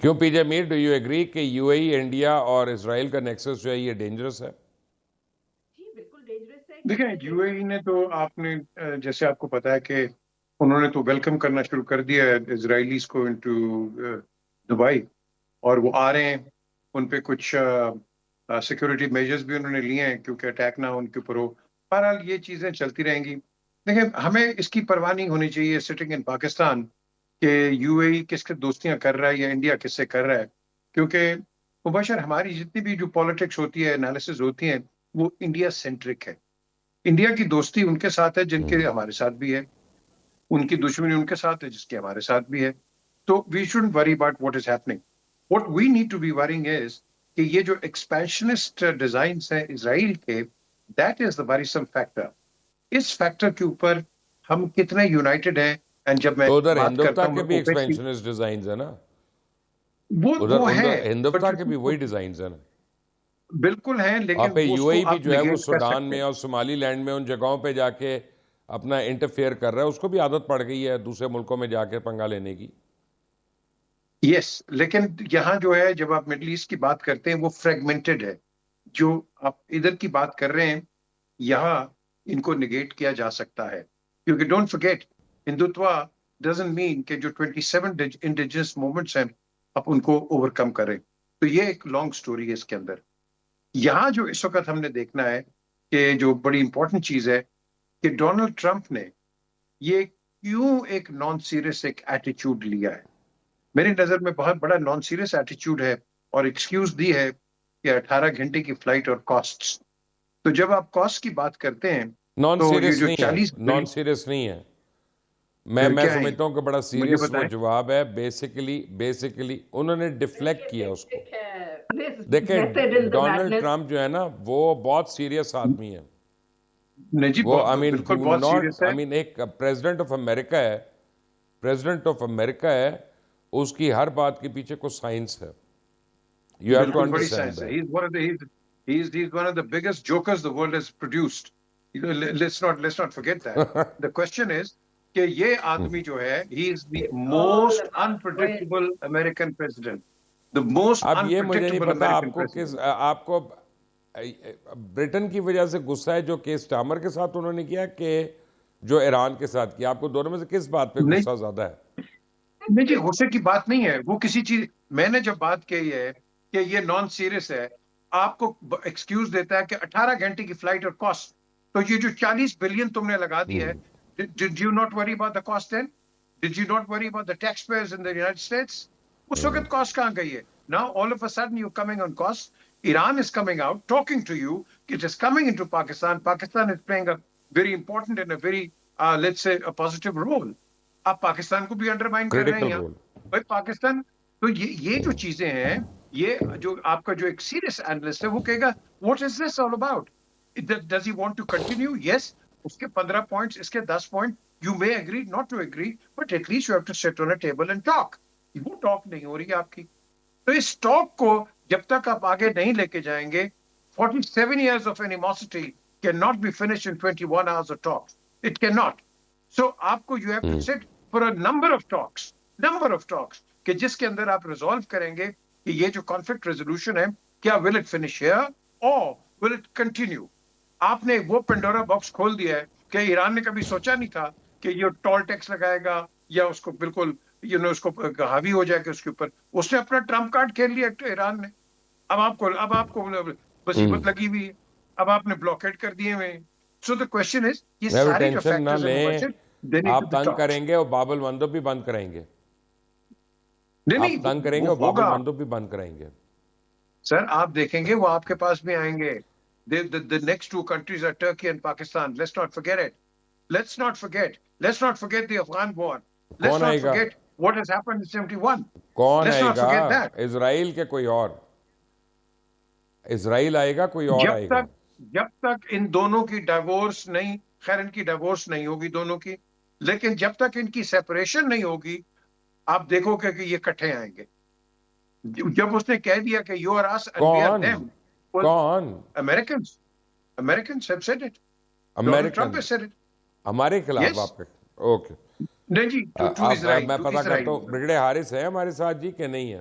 کیوں پی جے میر، do you agree کہ you a E India اور اسرائیل کا نیکسس جو ہے یہ ڈینجرس ہے؟ جی بالکل ڈینجرس ہے. دیکھیں یو اے ای نے تو آپ نے جیسے آپ کو پتا ہے کہ انہوں نے تو ویلکم کرنا شروع کر دیا ہے اسرائیلیز کو انٹو دبئی، اور وہ آ رہے ہیں. ان پہ کچھ سیکورٹی میجرز بھی انہوں نے لیے ہیں کیونکہ اٹیک نہ ان کے اوپر ہو. بہرحال یہ چیزیں چلتی رہیں گی. دیکھیں ہمیں اس کی پرواہ نہیں ہونی چاہیے سٹنگ ان پاکستان کہ یو اے ای کس کے دوستیاں کر رہا ہے یا انڈیا کس سے کر رہا ہے، کیونکہ مباشر ہماری جتنی بھی جو پالیٹکس ہوتی ہے، انالیسز ہوتی ہیں، وہ انڈیا سینٹرک ہے. انڈیا کی دوستی ان کے ساتھ ہے جن کے ہمارے ساتھ بھی ہے، ان کی دشمنی ان کے ساتھ ہے جس کے ہمارے ساتھ بھی ہے. تو we student worry about what is happening. What we need to be worrying is کہ یہ جو ایکسپینشنسٹ ڈیزائنس ہیں اسرائیل کے، that is the worrisome factor. اس فیکٹر کے اوپر ہم کتنے یونائٹڈ ہیں. اینڈ جب میں تو ادھر بات ہندوتا کرتا ہوں کے بھی اوپیک کی، ایکسپینشنسٹ ڈیزائنز ہیں نا، وہ ادھر ہے ہندوتا کے بھی وہی بٹ ڈیزائنز ہیں نا. بالکل ہیں، وہاں لیکن پہ وہ اس یو اے ای کو بھی آپ جو ہے وہ نگیٹ کر سوڈان سکتے میں ہیں. اور صومالی لینڈ میں ان جگہوں پہ جا کے اپنا انٹرفیئر کر رہا ہے، اس کو بھی عادت پڑ گئی ہے دوسرے ملکوں میں جا کے پنگا لینے کی. یس، لیکن یہاں جو ہے جب آپ مڈل ایسٹ کی بات کرتے ہیں وہ فریگمنٹڈ ہے. جو آپ ادھر کی بات کر رہے ہیں یہاں ان کو نگیٹ کیا جا سکتا ہے، کیونکہ don't forget Hindutva doesn't mean کہ جو 27 انڈیجنس موومنٹس ہیں آپ ان کو اوور کم کریں. تو یہ ایک لانگ سٹوری ہے اس کے اندر. یہاں جو اس وقت ہم نے دیکھنا ہے کہ جو بڑی امپورٹنٹ چیز ہے کہ ڈونلڈ ٹرمپ نے یہ کیوں ایک نان سیریس ایک ایٹیچیوڈ لیا ہے. میری نظر میں بہت بڑا نان سیریس ایٹیچیوڈ ہے اور ایکسکیوز دی ہے کہ 18 گھنٹے کی فلائٹ اور کاسٹ. تو جب آپ کاسٹ کی بات کرتے ہیں نان تو یہ سیریس جو نہیں ہے، 40 نان بلین سیریس نہیں ہے. میں کیا ہیں سمجھتا ہوں کہ بڑا مجھے سیریس وہ بتائیں. جواب ہے. بیسیکلی انہوں نے ڈیفلیکٹ کیا اس کو. دیکھیں Method in the Donald madness. Trump جو ہے نا وہ بہت سیریس آدمی ہے. نہیں جی، وہ بالکل ڈو بہت ناٹ سیریس ہے. ایک پریزیڈنٹ آف امریکہ ہے، پریزیڈنٹ آف امریکہ ہے، اس کی ہر بات کے پیچھے کچھ سائنس ہے. یو ہیو ٹو بالکل بڑی انڈرسٹینڈ سائنس ہے. That. He's one of the biggest jokers the world has produced. Let's not forget that. The question is کہ یہ آدمی جو ہے he is the All most about brain. unpredictable American president. The most اب یہ مجھے نہیں unpredictable پتا American president. آپ کو برٹن کی وجہ سے غصہ ہے جو کیس ٹامر کے ساتھ انہوں نے کیا کہ جو ایران کے ساتھ کیا؟ آپ کو دونوں میں سے کس بات پہ نہیں غصہ زیادہ ہے؟ نہیں جی، غصے کی بات نہیں ہے. وہ کسی چیز میں نے جب بات کی ہے کہ یہ نان سیریس ہے، آپ کو ایکسکیوز دیتا ہے کہ 18 گھنٹے کی فلائٹ اور کاسٹ. تو یہ جو 40 بلین تم نے لگا دی ہے، did you not worry about the cost then? Did you not worry about the taxpayers in the United States? اس وقت کاسٹ کہاں گئی ہے؟ Now all of a sudden you're coming on cost. Iran is coming out talking to you. It is coming into Pakistan. Pakistan is playing a very important and a very let's say a positive role. آپ پاکستان کو بھی undermine کر رہے ہیں critical یہاں. Role. بھائی پاکستان تو یہ جو چیزیں ہیں، یہ جو آپ کا جو ایک سیریس اینالسٹ ہے وہ کہے گا what is this all about. Does he want to continue? Yes. اس کے 15 پوائنٹس، اس کے 10 point, you may agree not to agree, but at least you have to sit on a table and talk. وہ talk نہیں ہو رہی ہے آپ کی. تو اس ٹاک کو جب تک آپ آگے نہیں لے کے جائیں گے، 47 years of animosity cannot be finished in 21 hours of talk. It cannot. So آپ کو you have to sit for a number of talks کہ جس کے اندر آپ ریزالو کریں گے کہ یہ جو کانفلکٹ ریزولوشن ہے کیا will it finish here or will it continue. آپ نے وہ پنڈورا باکس کھول دیا ہے کہ ایران نے کبھی سوچا نہیں تھا کہ یہ ٹول ٹیکس لگائے گا یا اس کو بالکل اس کو حاوی ہو جائے گا اس کے اوپر. اس نے اپنا ٹرمپ کارڈ کھیل لیا ایران نے. اب آپ کو مصیبت لگی ہوئی ہے، اب آپ نے بلاکیٹ کر دیے ہوئے. سو دا کوشچن از یہ سارے جو ٹینشن نہ فیکٹرز ہیں لیں، مباشر they need to آپ be تنگ talked. کریں گے اور باب المندب بھی بند کرائیں گے. نہیں آپ تنگ کریں گے وہ اور باب ہوگا المندب بھی بند کرائیں گے. سر. آپ دیکھیں گے وہ آپ کے پاس بھی آئیں گے. The next two countries are Turkey and Pakistan. Let's not forget it. Let's not forget the Afghan war. Let's کون not آئے گا؟ forget what has happened in 71. کون Let's آئے not گا؟ forget that. اسرائیل کے کوئی اور؟ اسرائیل آئے گا کوئی اور آئے گا؟ جب تک ان دونوں کی ڈائیورس نہیں، خیر ان کی ڈائیورس نہیں ہوگی دونوں کی، لیکن جب تک ان کی سیپریشن نہیں ہوگی آپ دیکھو کہ یہ کٹھے آئیں گے. جب اس نے کہہ دیا کہ you are us and we are them. کون؟ Americans have said it. Donald American Trump has said it. ہمارے خلاف Yes. آپ کے؟ اوکے. نہیں جی، ٹو اسرائیل. میں پتہ کرتا ہوں بگڑے حارث ہے ہمارے ساتھ جی کہ نہیں ہے؟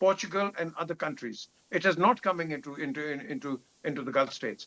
Portugal and other countries. It is not coming into the Gulf states.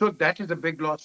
So that is a big loss.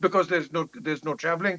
because there's no traveling.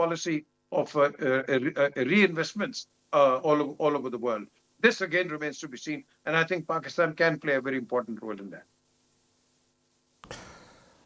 policy of reinvestments all over the world. This again remains to be seen, and I think Pakistan can play a very important role in that.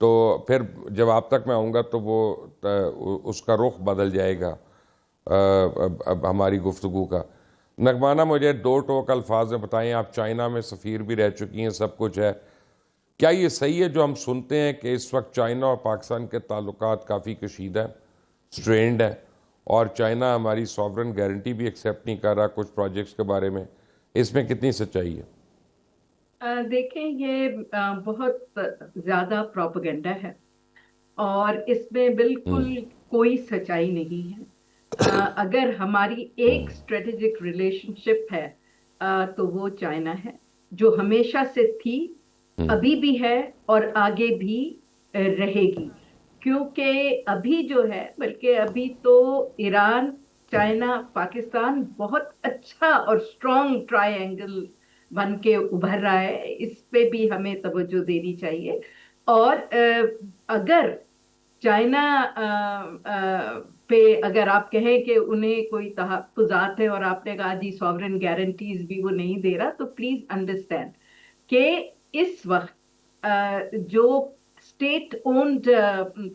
تو پھر جب آپ تک میں آؤں گا تو وہ اس کا رخ بدل جائے گا اب ہماری گفتگو کا. نگمانہ مجھے دو ٹوک الفاظ میں بتائیں، آپ چائنا میں سفیر بھی رہ چکی ہیں، سب کچھ ہے، کیا یہ صحیح ہے جو ہم سنتے ہیں کہ اس وقت چائنا اور پاکستان کے تعلقات کافی کشیدہ ہیں، سٹرینڈ ہیں، اور چائنا ہماری سوورن گارنٹی بھی ایکسیپٹ نہیں کر رہا کچھ پروجیکٹس کے بارے میں؟ اس میں کتنی سچائی ہے؟ دیکھیں یہ بہت زیادہ پروپیگنڈا ہے اور اس میں بالکل کوئی سچائی نہیں ہے. اگر ہماری ایک اسٹریٹجک ریلیشن شپ ہے تو وہ چائنا ہے، جو ہمیشہ سے تھی، ابھی بھی ہے اور آگے بھی رہے گی. کیونکہ ابھی جو ہے، بلکہ ابھی تو ایران، چائنا، پاکستان بہت اچھا اور اسٹرانگ ٹرائی اینگل بن کے ابھر رہا ہے. اس پہ بھی ہمیں توجہ دینی چاہیے. اور اگر چائنا پہ اگر آپ کہیں کہ انہیں کوئی تحفظات ہے اور آپ نے کہا جی سوورن گارنٹیز بھی وہ نہیں دے رہا، تو پلیز انڈرسٹینڈ کہ اس وقت جو اسٹیٹ اونڈ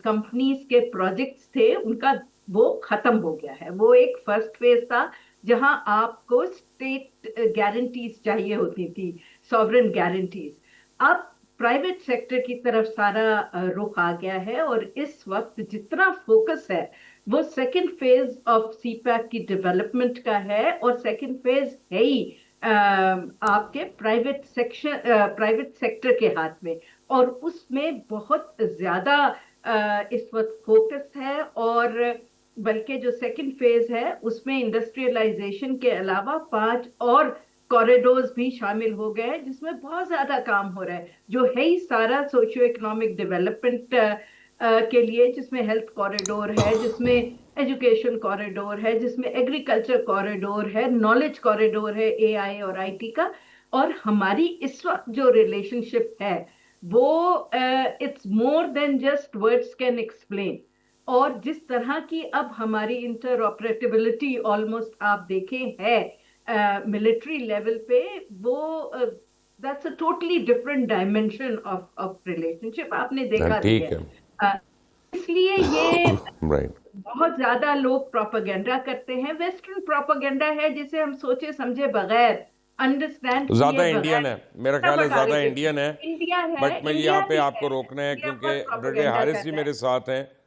کمپنیز کے پروجیکٹس تھے ان کا وہ ختم ہو گیا ہے. وہ ایک فرسٹ فیز تھا جہاں آپ کو اسٹیٹ گارنٹیز چاہیے ہوتی تھی، سوورن گارنٹیز. اب پرائیویٹ سیکٹر کی طرف سارا رخ آ گیا ہے اور اس وقت جتنا فوکس ہے وہ second phase of CPEC کی ڈیولپمنٹ کا ہے، اور سیکنڈ فیز ہے ہی آپ کے پرائیویٹ سیکٹر کے ہاتھ میں، اور اس میں بہت زیادہ اس وقت فوکس ہے. اور بلکہ جو سیکنڈ فیز ہے اس میں انڈسٹریلائزیشن کے علاوہ 5 اور کوریڈورز بھی شامل ہو گئے ہیں، جس میں بہت زیادہ کام ہو رہا ہے، جو ہے ہی سارا سوشیو اکنامک ڈیولپمنٹ کے لیے، جس میں ہیلتھ کوریڈور ہے، جس میں ایجوکیشن کوریڈور ہے، جس میں ایگریکلچر کوریڈور ہے، نالج کوریڈور ہے اے آئی اور آئی ٹی کا. اور ہماری اس وقت جو ریلیشن شپ ہے وہ it's more than just words can explain. اور جس طرح کی اب ہماری انٹر آپریٹیبلٹی آلموسٹ آپ دیکھیں ہے ملٹری لیول پہ، وہ that's a totally different dimension of relationship. آپ نے دیکھا بھی ٹھیک ہے. ہے، اس لیے یہ رائٹ. بہت زیادہ لوگ پروپیگنڈا کرتے ہیں. ویسٹرن پروپیگنڈا ہے جسے ہم سوچے سمجھے بغیر، انڈرسٹینڈ زیادہ کیے بغیر انڈین ہے، میرا خیال ہے زیادہ انڈین ہے. انڈیا ہے، بٹ میں انڈیا یہاں پہ بھی آپ ہے، کو روکنا ہے انڈیا کیونکہ بہت بریگیڈیئر پروپیگنڈا ہارس کر جی رہا ہے. میرے ساتھ ہیں.